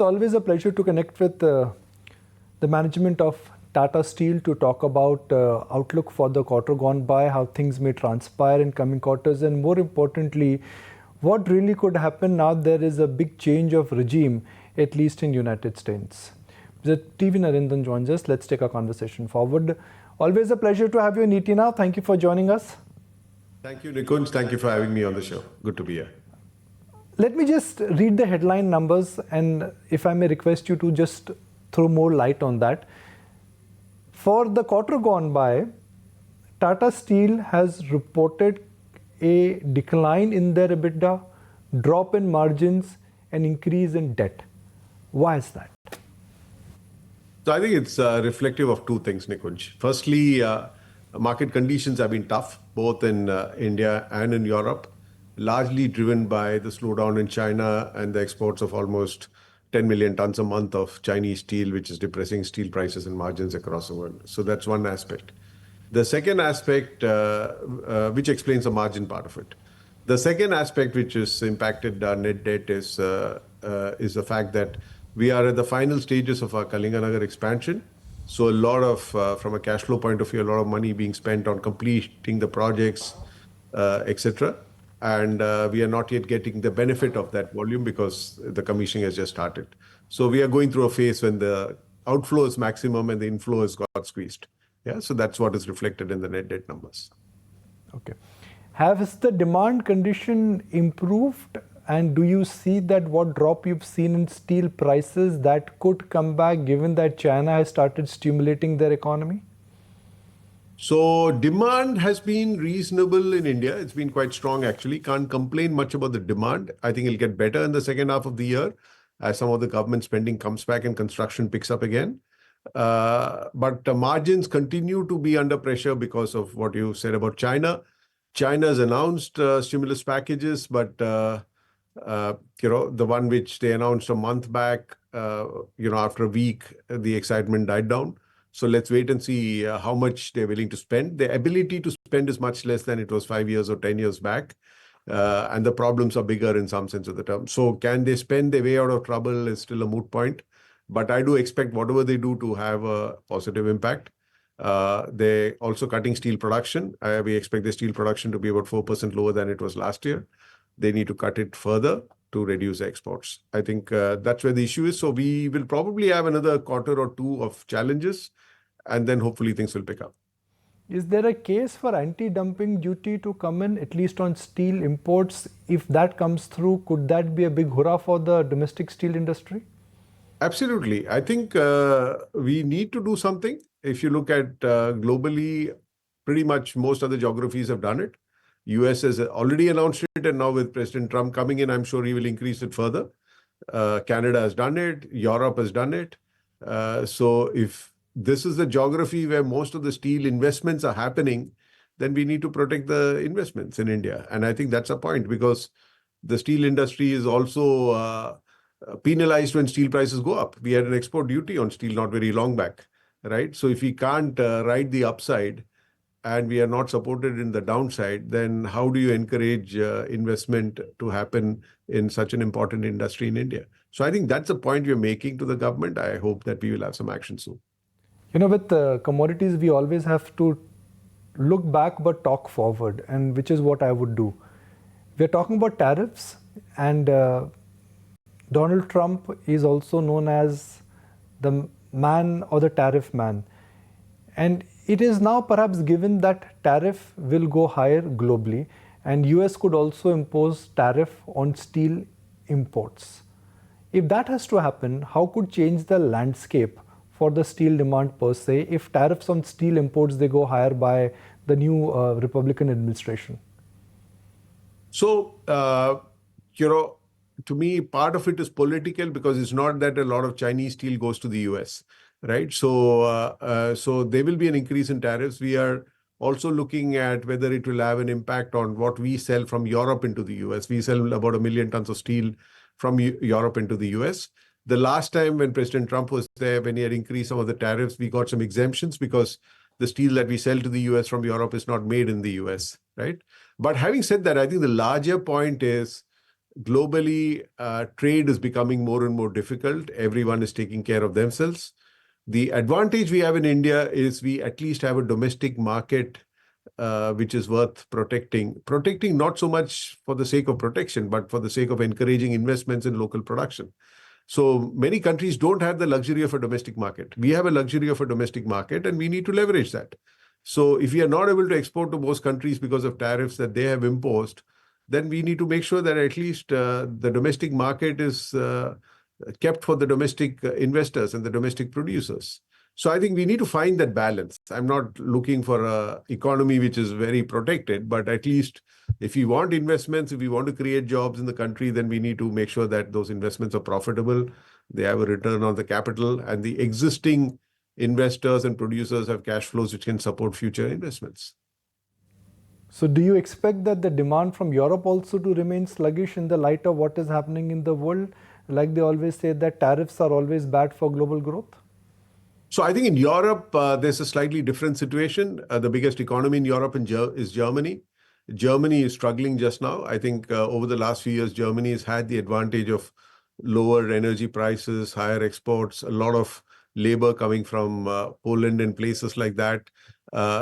Always a pleasure to connect with the management of Tata Steel to talk about outlook for the quarter gone by, how things may transpire in coming quarters, and more importantly, what really could happen now there is a big change of regime, at least in United States. The TV Narendran joins us. Let's take our conversation forward. Always a pleasure to have you in ET Now. Thank you for joining us. Thank you, Nikunj. Thank you for having me on the show. Good to be here. Let me just read the headline numbers, and if I may request you to just throw more light on that. For the quarter gone by, Tata Steel has reported a decline in their EBITDA, drop in margins, and increase in debt. Why is that? So I think it's reflective of two things, Nikunj. Firstly, market conditions have been tough, both in India and in Europe, largely driven by the slowdown in China and the exports of almost 10 million tons a month of Chinese steel, which is depressing steel prices and margins across the world. So that's one aspect. The second aspect, which explains the margin part of it. The second aspect which has impacted our net debt is the fact that we are at the final stages of our Kalinganagar expansion. So a lot of, from a cash flow point of view, a lot of money being spent on completing the projects, etc. And we are not yet getting the benefit of that volume because the commissioning has just started. So we are going through a phase when the outflow is maximum and the inflow has got squeezed. Yeah, so that's what is reflected in the net debt numbers. Okay. Has the demand condition improved? And do you see that what drop you've seen in steel prices that could come back given that China has started stimulating their economy? So demand has been reasonable in India. It's been quite strong, actually. Can't complain much about the demand. I think it'll get better in the second half of the year as some of the government spending comes back and construction picks up again. But the margins continue to be under pressure because of what you said about China. China has announced stimulus packages, but the one which they announced a month back, after a week, the excitement died down. So let's wait and see how much they're willing to spend. The ability to spend is much less than it was 5 years or 10 years back. And the problems are bigger in some sense of the term. So can they spend their way out of trouble is still a moot point. But I do expect whatever they do to have a positive impact. They're also cutting steel production. We expect the steel production to be about 4% lower than it was last year. They need to cut it further to reduce exports. I think that's where the issue is. So we will probably have another quarter or two of challenges, and then hopefully things will pick up. Is there a case for anti-dumping duty to come in, at least on steel imports? If that comes through, could that be a big hurrah for the domestic steel industry? Absolutely. I think we need to do something. If you look at globally, pretty much most other geographies have done it. US has already announced it, and now with President Trump coming in, I'm sure he will increase it further. Canada has done it. Europe has done it. So if this is the geography where most of the steel investments are happening, then we need to protect the investments in India. And I think that's a point because the steel industry is also penalized when steel prices go up. We had an export duty on steel not very long back, right? So if we can't ride the upside, and we are not supported in the downside, then how do you encourage investment to happen in such an important industry in India? So I think that's the point we're making to the government. I hope that we will have some action soon. With commodities, we always have to look back but talk forward, and which is what I would do. We're talking about tariffs, and Donald Trump is also known as the man or the tariff man. And it is now perhaps given that tariff will go higher globally, and US could also impose tariff on steel imports. If that has to happen, how could change the landscape for the steel demand per se if tariffs on steel imports, they go higher by the new Republican administration? So, to me, part of it is political because it's not that a lot of Chinese steel goes to the US. Right. So there will be an increase in tariffs. We are also looking at whether it will have an impact on what we sell from Europe into the US. We sell about 1 million tons of steel from Europe into the US. The last time when President Trump was there, when he had increased some of the tariffs, we got some exemptions because the steel that we sell to the US from Europe is not made in the US. Right. But having said that, I think the larger point is Globally, trade is becoming more and more difficult. Everyone is taking care of themselves. The advantage we have in India is we at least have a domestic market which is worth protecting. Protecting not so much for the sake of protection, but for the sake of encouraging investments in local production. So many countries don't have the luxury of a domestic market. We have a luxury of a domestic market, and we need to leverage that. So if we are not able to export to most countries because of tariffs that they have imposed, then we need to make sure that at least the domestic market is kept for the domestic investors and the domestic producers. So I think we need to find that balance. I'm not looking for a economy which is very protected, but at least if we want investments, if we want to create jobs in the country, then we need to make sure that those investments are profitable, they have a return on the capital, and the existing investors and producers have cash flows which can support future investments. So do you expect that the demand from Europe also to remain sluggish in the light of what is happening in the world? Like they always say that tariffs are always bad for global growth? So I think in Europe, there's a slightly different situation. The biggest economy in Europe is Germany. Germany is struggling just now. I think over the last few years, Germany has had the advantage of lower energy prices, higher exports, a lot of labor coming from Poland and places like that.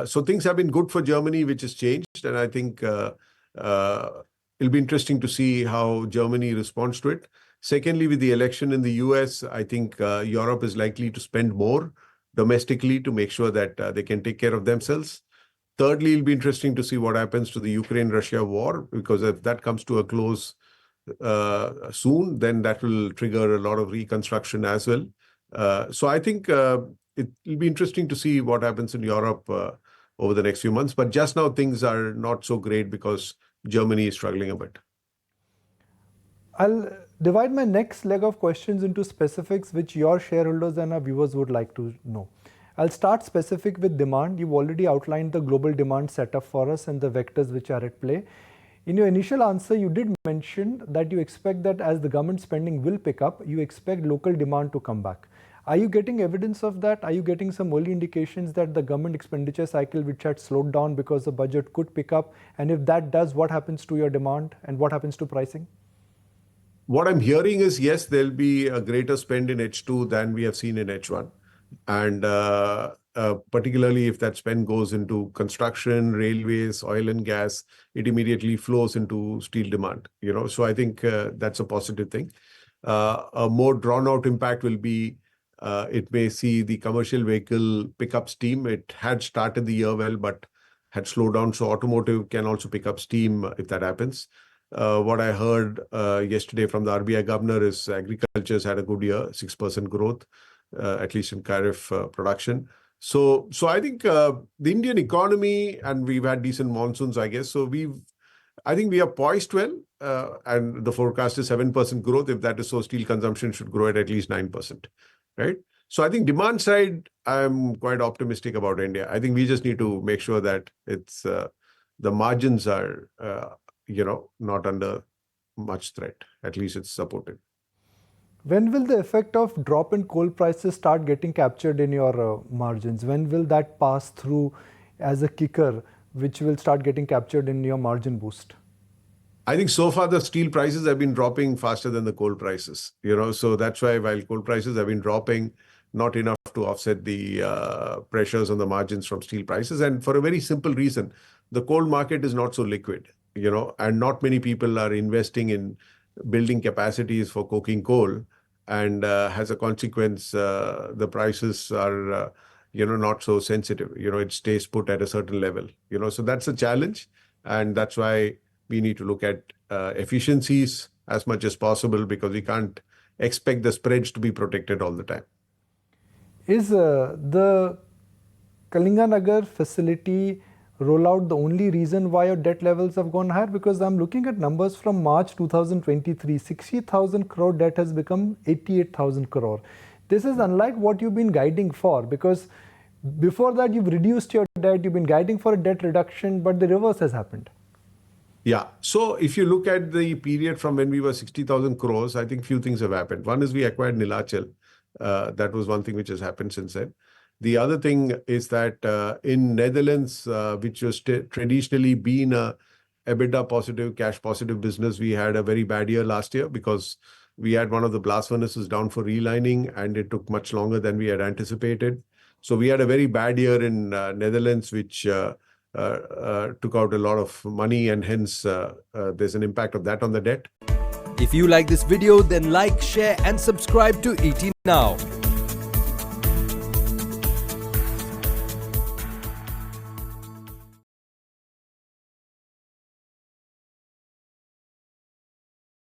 So things have been good for Germany, which has changed. And I think uh, it'll be interesting to see how Germany responds to it. Secondly, with the election in the US, I think Europe is likely to spend more domestically to make sure that they can take care of themselves. Thirdly, it'll be interesting to see what happens to the Ukraine-Russia war, because if that comes to a close soon, then that will trigger a lot of reconstruction as well. So I think it'll be interesting to see what happens in Europe over the next few months. But just now, things are not so great because Germany is struggling a bit. I'll divide my next leg of questions into specifics which your shareholders and our viewers would like to know. I'll start specific with demand. You've already outlined the global demand setup for us and the vectors which are at play. In your initial answer, you did mention that you expect that as the government spending will pick up, you expect local demand to come back. Are you getting evidence of that? Are you getting some early indications that the government expenditure cycle, which had slowed down because the budget, could pick up? And if that does, what happens to your demand and what happens to pricing? What I'm hearing is, yes, there'll be a greater spend in H2 than we have seen in H1. And particularly if that spend goes into construction, railways, oil and gas, it immediately flows into steel demand. So I think that's a positive thing. A more drawn out impact will be it may see the commercial vehicle pick up steam. It had started the year well, but had slowed down. So automotive can also pick up steam if that happens. What I heard yesterday from the RBI governor is agriculture has had a good year, 6% growth, at least in Kharif production. So I think the Indian economy, and we've had decent monsoons, I guess. So I think we are poised well, and the forecast is 7% growth. If that is so, steel consumption should grow at least 9%, right? So I think demand side, I'm quite optimistic about India. I think we just need to make sure that it's the margins are not under much threat. At least it's supported. When will the effect of drop in coal prices start getting captured in your margins? When will that pass through as a kicker, which will start getting captured in your margin boost? I think so far the steel prices have been dropping faster than the coal prices. So that's why while coal prices have been dropping, not enough to offset the pressures on the margins from steel prices. And for a very simple reason, the coal market is not so liquid, and not many people are investing in building capacities for coking coal. And as a consequence, the prices are, not so sensitive. It stays put at a certain level. So that's a challenge. And that's why we need to look at efficiencies as much as possible, because we can't expect the spreads to be protected all the time. Is the Kalinganagar facility rollout the only reason why your debt levels have gone higher? Because I'm looking at numbers from March 2023, 60,000 crore debt has become 88,000 crore. This is unlike what you've been guiding for, because before that you've reduced your debt, you've been guiding for a debt reduction, but the reverse has happened. Yeah. So if you look at the period from when we were 60,000 crores, I think few things have happened. One is we acquired Nilachal. That was one thing which has happened since then. The other thing is that in Netherlands, which was traditionally been a EBITDA positive, cash positive business. We had a very bad year last year because we had one of the blast furnaces down for relining, and it took much longer than we had anticipated. So we had a very bad year in Netherlands, which took out a lot of money, and hence there's an impact of that on the debt. If you like this video, then like, share and subscribe to ET Now.